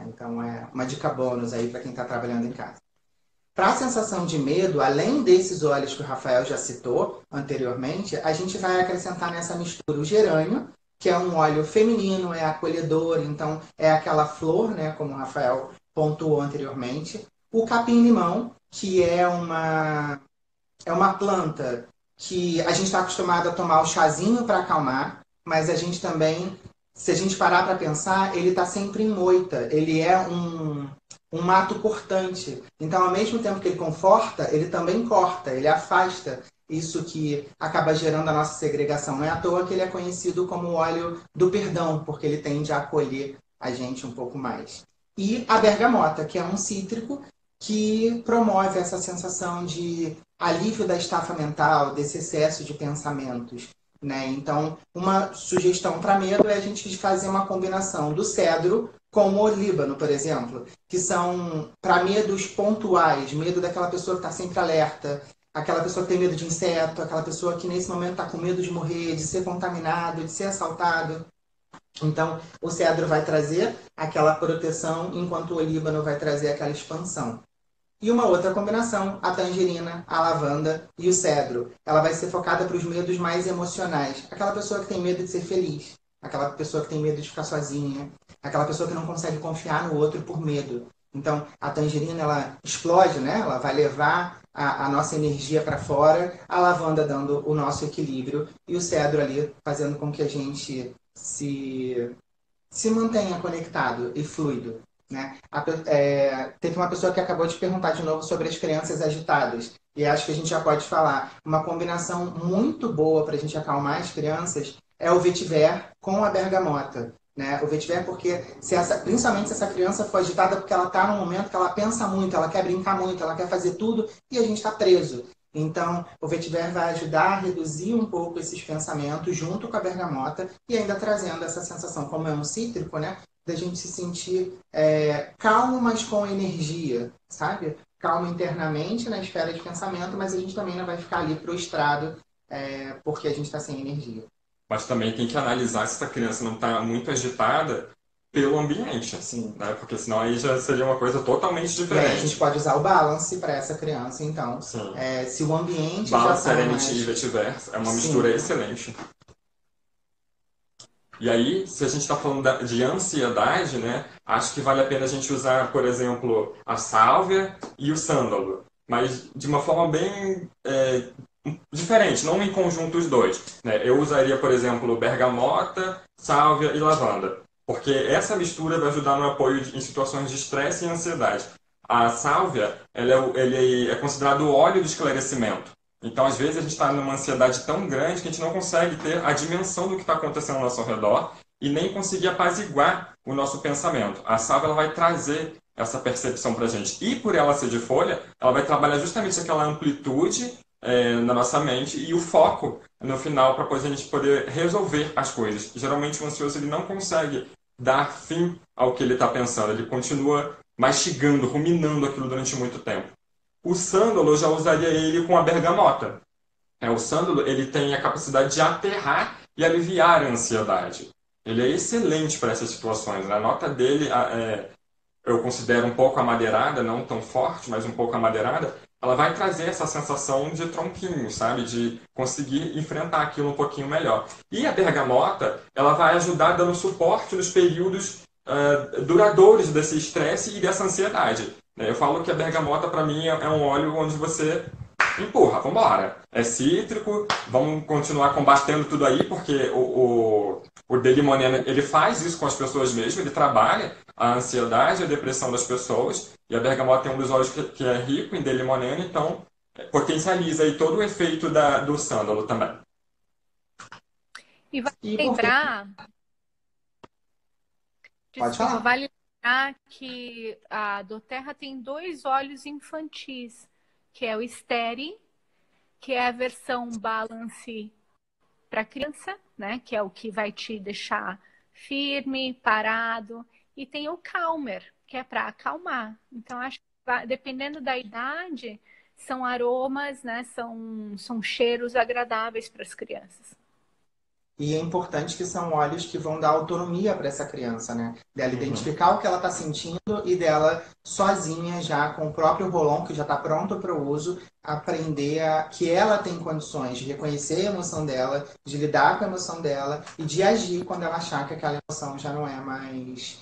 Então é uma dica bônus aí para quem está trabalhando em casa. Para a sensação de medo, além desses óleos que o Rafael já citou anteriormente, a gente vai acrescentar nessa mistura o gerânio, que é um óleo feminino, é acolhedor, então é aquela flor, né, como o Rafael pontuou anteriormente. O capim-limão, que é uma planta que a gente está acostumado a tomar o chazinho para acalmar, mas a gente também, se a gente parar para pensar, ele está sempre em moita. Ele é um mato cortante. Então, ao mesmo tempo que ele conforta, ele também corta, ele afasta isso que acaba gerando a nossa segregação. Não é à toa que ele é conhecido como o óleo do perdão, porque ele tende a acolher a gente um pouco mais. E a bergamota, que é um cítrico que promove essa sensação de alívio da estafa mental, desse excesso de pensamentos, né? Então, uma sugestão para medo é a gente fazer uma combinação do cedro com o olíbano, por exemplo, que são para medos pontuais, medo daquela pessoa que está sempre alerta, aquela pessoa que tem medo de inseto, aquela pessoa que nesse momento está com medo de morrer, de ser contaminado, de ser assaltado. Então, o cedro vai trazer aquela proteção, enquanto o olíbano vai trazer aquela expansão. E uma outra combinação, a tangerina, a lavanda e o cedro. Ela vai ser focada para os medos mais emocionais. Aquela pessoa que tem medo de ser feliz, aquela pessoa que tem medo de ficar sozinha, aquela pessoa que não consegue confiar no outro por medo. Então, a tangerina, ela explode, né? Ela vai levar a nossa energia para fora, a lavanda dando o nosso equilíbrio e o cedro ali fazendo com que a gente se mantenha conectado e fluido. Né? Teve uma pessoa que acabou de perguntar de novo sobre as crianças agitadas. E acho que a gente já pode falar. Uma combinação muito boa para a gente acalmar as crianças é o vetiver com a bergamota. Né? O vetiver porque, principalmente se essa criança for agitada porque ela está num momento que ela pensa muito, ela quer brincar muito, ela quer fazer tudo e a gente está preso. Então, o vetiver vai ajudar a reduzir um pouco esses pensamentos junto com a bergamota e ainda trazendo essa sensação, como é um cítrico, né? Da gente se sentir calmo, mas com energia, sabe? Calmo internamente na esfera de pensamento, mas a gente também não vai ficar ali prostrado porque a gente está sem energia. Mas também tem que analisar se essa criança não está muito agitada pelo ambiente, assim, né? Porque senão aí já seria uma coisa totalmente diferente. A gente pode usar o balance para essa criança, então. Se o ambiente balance, já está Serenity e Vetiver é uma mistura excelente. E aí, se a gente está falando de ansiedade, né, acho que vale a pena a gente usar, por exemplo, a sálvia e o sândalo, mas de uma forma bem diferente, não em conjunto os dois. Né? Eu usaria, por exemplo, bergamota, sálvia e lavanda, porque essa mistura vai ajudar no apoio em situações de estresse e ansiedade. A sálvia ele é considerado o óleo do esclarecimento. Então, às vezes, a gente está numa ansiedade tão grande que a gente não consegue ter a dimensão do que está acontecendo ao nosso redor e nem conseguir apaziguar o nosso pensamento. A sálvia ela vai trazer essa percepção para a gente. E por ela ser de folha, ela vai trabalhar justamente aquela amplitude na nossa mente e o foco no final para a gente poder resolver as coisas. Geralmente, o ansioso ele não consegue dar fim ao que ele está pensando. Ele continua mastigando, ruminando aquilo durante muito tempo. O sândalo, eu já usaria ele com a bergamota. O sândalo ele tem a capacidade de aterrar e aliviar a ansiedade. Ele é excelente para essas situações. Né? A nota dele, eu considero um pouco amadeirada, não tão forte, mas um pouco amadeirada. Ela vai trazer essa sensação de tronquinho, sabe? De conseguir enfrentar aquilo um pouquinho melhor. E a bergamota, ela vai ajudar dando suporte nos períodos duradouros desse estresse e dessa ansiedade. Eu falo que a bergamota, para mim, é um óleo onde você empurra, vamos embora. É cítrico, vamos continuar combatendo tudo aí, porque o Delimoniano, ele faz isso com as pessoas mesmo, ele trabalha a ansiedade e a depressão das pessoas, e a bergamota é um dos óleos que é rico em Delimoniano, então potencializa aí todo o efeito do sândalo também. E vale lembrar... Desculpa, vale lembrar que a doTERRA tem 2 óleos infantis, que é o Steri, que é a versão balance para criança, né? Que é o que vai te deixar firme, parado. E tem o Calmer, que é para acalmar. Então, acho que dependendo da idade, são aromas, né? São cheiros agradáveis para as crianças. E é importante que são óleos que vão dar autonomia para essa criança, né? Dela identificar o que ela está sentindo e dela sozinha, já com o próprio rolon, que já está pronto para o uso, aprender que ela tem condições de reconhecer a emoção dela, de lidar com a emoção dela e de agir quando ela achar que aquela emoção já não é mais...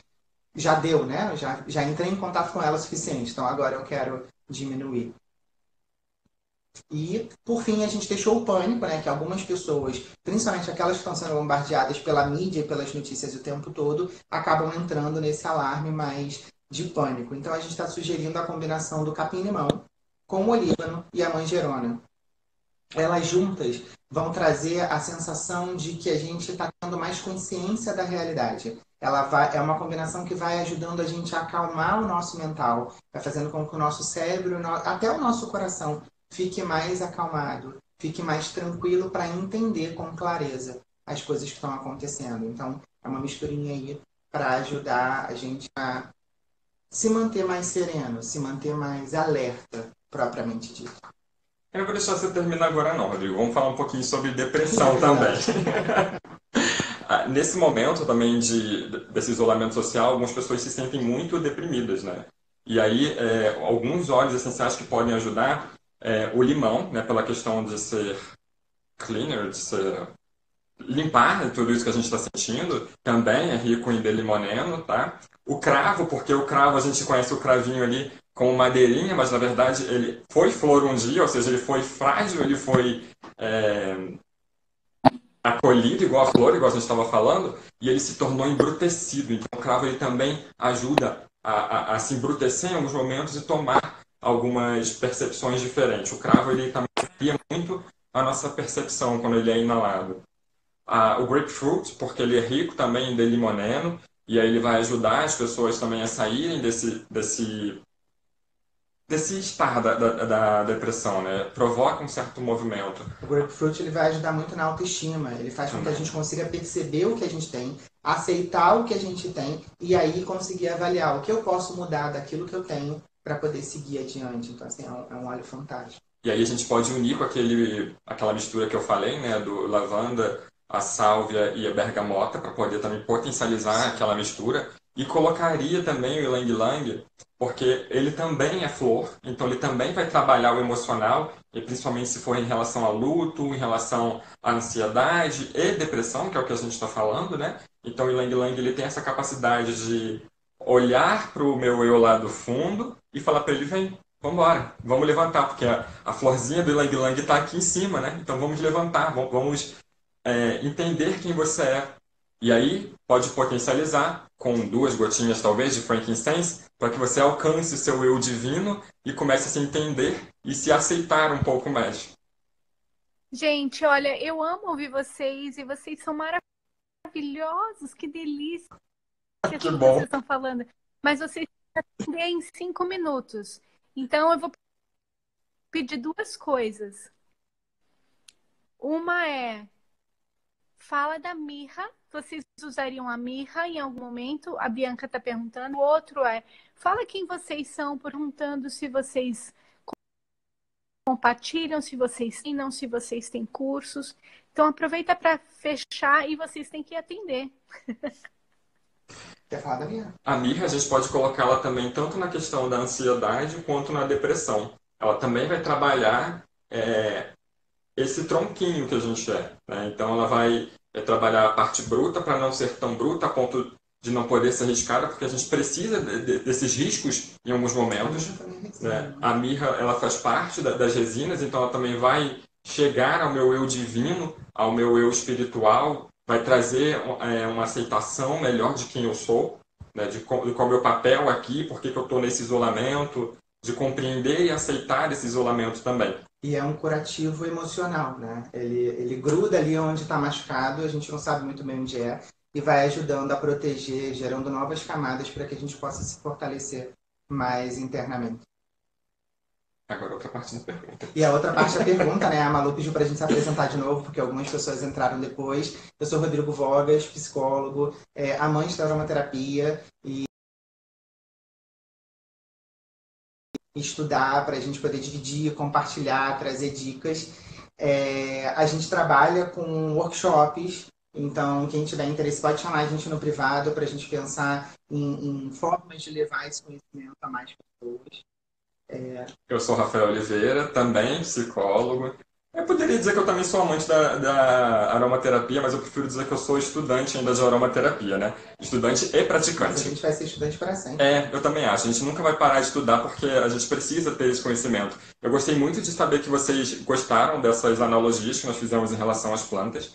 Já deu, né? Já entrei em contato com ela o suficiente, então agora eu quero diminuir. E, por fim, a gente deixou o pânico, né, que algumas pessoas, principalmente aquelas que estão sendo bombardeadas pela mídia e pelas notícias o tempo todo, acabam entrando nesse alarme mais de pânico. Então, a gente está sugerindo a combinação do capim-limão com o olíbano e a manjerona. Elas juntas vão trazer a sensação de que a gente está tendo mais consciência da realidade. É uma combinação que vai ajudando a gente a acalmar o nosso mental, vai fazendo com que o nosso cérebro, até o nosso coração, fique mais acalmado, fique mais tranquilo para entender com clareza as coisas que estão acontecendo. Então, é uma misturinha aí para ajudar a gente a se manter mais sereno, se manter mais alerta, propriamente dito. Eu não vou deixar você terminar agora não, Rodrigo. Vamos falar um pouquinho sobre depressão também. Nesse momento também desse isolamento social, algumas pessoas se sentem muito deprimidas, né? E aí, alguns óleos essenciais que podem ajudar, o limão, né, pela questão de ser cleaner, de ser limpar tudo isso que a gente está sentindo, também é rico em D-limoneno, tá? O cravo, porque o cravo, a gente conhece o cravinho ali como madeirinha, mas na verdade ele foi flor um dia, ou seja, ele foi frágil, ele foi acolhido igual a flor, igual a gente estava falando, e ele se tornou embrutecido. Então o cravo ele também ajuda a se embrutecer em alguns momentos e tomar algumas percepções diferentes. O cravo ele também cria muito a nossa percepção quando ele é inalado. O grapefruit, porque ele é rico também em D-limoneno, e aí ele vai ajudar as pessoas também a saírem desse estar da depressão, né? Provoca um certo movimento. O grapefruit ele vai ajudar muito na autoestima, ele faz com que a gente consiga perceber o que a gente tem, aceitar o que a gente tem, e aí conseguir avaliar o que eu posso mudar daquilo que eu tenho para poder seguir adiante. Então, assim, é um óleo fantástico. E aí a gente pode unir com aquela mistura que eu falei, né? Do lavanda, a sálvia e a bergamota para poder também potencializar aquela mistura. E colocaria também o ylang-ylang, porque ele também é flor, então ele também vai trabalhar o emocional, e principalmente se for em relação a luto, em relação à ansiedade e depressão, que é o que a gente está falando, né? Então o ylang-ylang ele tem essa capacidade de olhar para o meu eu lá do fundo e falar para ele, vem, vamos embora, vamos levantar, porque a florzinha do ylang-ylang está aqui em cima, né? Então vamos levantar, vamos entender quem você é. E aí pode potencializar com 2 gotinhas talvez de frankincense para que você alcance o seu eu divino e comece a se entender e se aceitar um pouco mais. Gente, olha, eu amo ouvir vocês e vocês são maravilhosos, que delícia Que tudo que bom. vocês estão falando. Mas vocês têm 5 minutos. Então eu vou pedir 2 coisas. Uma é, fala da mirra. Vocês usariam a mirra em algum momento? A Bianca está perguntando. O outro é, fala quem vocês são, perguntando se vocês compartilham, se vocês treinam, se vocês têm cursos. Então aproveita para fechar e vocês têm que atender. Quer falar da mirra? A mirra a gente pode colocá-la também tanto na questão da ansiedade quanto na depressão. Ela também vai trabalhar esse tronquinho que a gente é, né? Então ela vai trabalhar a parte bruta para não ser tão bruta a ponto de não poder ser arriscada, porque a gente precisa desses riscos em alguns momentos, né? A mirra ela faz parte das resinas, então ela também vai chegar ao meu eu divino, ao meu eu espiritual, vai trazer uma aceitação melhor de quem eu sou, né? De qual é o meu papel aqui, por que eu estou nesse isolamento, de compreender e aceitar esse isolamento também. E é um curativo emocional, né? Ele gruda ali onde está machucado, a gente não sabe muito bem onde é, e vai ajudando a proteger, gerando novas camadas para que a gente possa se fortalecer mais internamente. Agora outra parte da pergunta. E a outra parte da pergunta, né? A Malu pediu para a gente se apresentar de novo, porque algumas pessoas entraram depois. Eu sou Rodrigo Vogas, psicólogo, amante da aromaterapia e estudar para a gente poder dividir, compartilhar, trazer dicas. A gente trabalha com workshops, então quem tiver interesse pode chamar a gente no privado para a gente pensar em formas de levar esse conhecimento a mais pessoas. Eu sou Rafael Oliveira, também psicólogo. Eu poderia dizer que eu também sou amante da aromaterapia, mas eu prefiro dizer que eu sou estudante ainda de aromaterapia, né? Estudante e Mas praticante. a gente vai ser estudante para sempre. Eu também acho. A gente nunca vai parar de estudar porque a gente precisa ter esse conhecimento. Eu gostei muito de saber que vocês gostaram dessas analogias que nós fizemos em relação às plantas,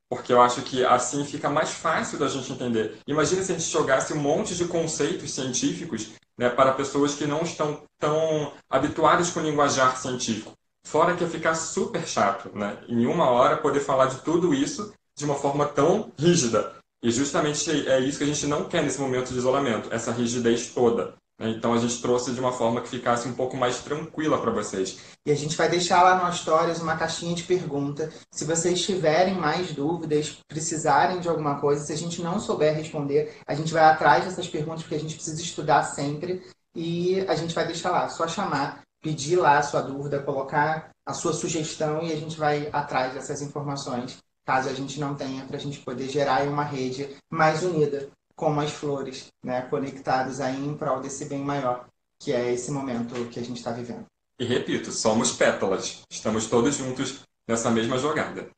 porque eu acho que assim fica mais fácil da gente entender. Imagina se a gente jogasse um monte de conceitos científicos, né, para pessoas que não estão tão habituadas com o linguajar científico. Fora que ia ficar super chato, né? Em 1 hora poder falar de tudo isso de uma forma tão rígida. E justamente é isso que a gente não quer nesse momento de isolamento, essa rigidez toda. Então a gente trouxe de uma forma que ficasse um pouco mais tranquila para vocês. E a gente vai deixar lá no Stories uma caixinha de pergunta. Se vocês tiverem mais dúvidas, precisarem de alguma coisa, se a gente não souber responder, a gente vai atrás dessas perguntas, porque a gente precisa estudar sempre. E a gente vai deixar lá, só chamar, pedir lá a sua dúvida, colocar a sua sugestão e a gente vai atrás dessas informações, caso a gente não tenha, para a gente poder gerar uma rede mais unida, como as flores, né, conectados aí em prol desse bem maior, que é esse momento que a gente está vivendo. E repito, somos pétalas. Estamos todos juntos nessa mesma jogada.